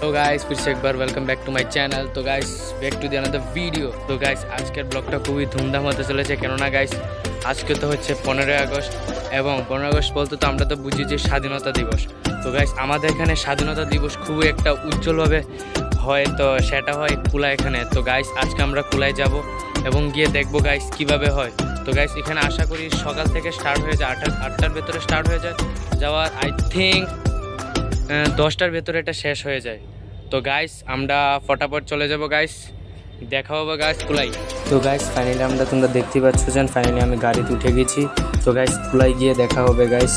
तो गाइस फिर से एक बार welcome back to my channel. तो guys back to the another video. तो गाइस আজকের ব্লগটা খুবই ধুমধাম হতে চলেছে, কেননা গাইস আজকে তো হচ্ছে 15ই আগস্ট, এবং 15ই আগস্ট বলতে তো আমরা তো বুঝি যে স্বাধীনতা দিবস। তো গাইস আমাদের এখানে স্বাধীনতা দিবস খুবই একটা উজ্জ্বলভাবে হয়, তো সেটা হয় কুলায় এখানে। তো গাইস আজকে আমরা কুলায় যাব এবং গিয়ে দেখবো গাইস কিভাবে হয়। তো গাইস এখানে আশা করি সকাল থেকে স্টার্ট হয়ে যায়, 8টার ভেতরে স্টার্ট হয়ে যায় যাওয়ার, আই থিঙ্ক 10টার ভেতরে এটা শেষ হয়ে যায়। তো গাইস আমরা ফটাফট চলে যাব গাইস, দেখা হবে গাইস কুলাই। তো গাইস ফাইনালি আমরা তোমরা দেখতে পাচ্ছ যে ফাইনালি আমি গাড়িতে উঠে গেছি। তো গাইস কুলাই গিয়ে দেখা হবে গাইস।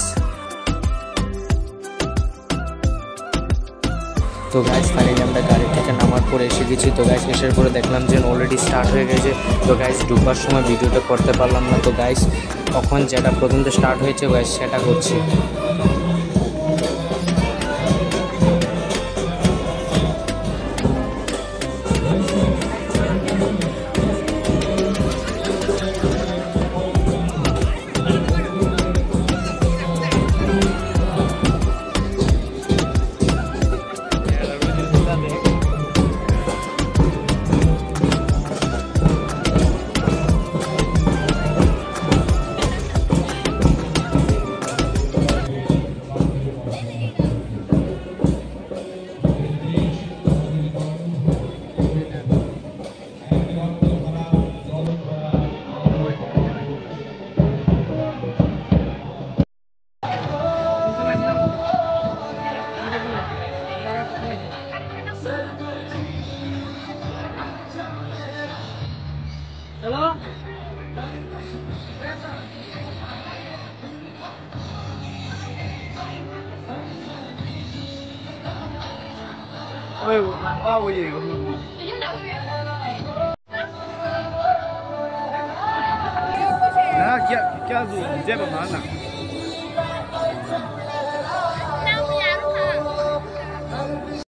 তো গাইস ফাইনালি আমরা গাড়ি থেকে নামার পরে এসে গেছি। তো গাইস এসের পরে দেখলাম যে অলরেডি স্টার্ট হয়ে গেছে। তো গাইস ঢুকবার সময় ভিডিওটা করতে পারলাম না। তো গাইস তখন যেটা প্রথম স্টার্ট হয়েছে গাইস সেটা করছি। Hello? Ôi, bao gì vậy? Nè, kia kia dù dễ mà nè.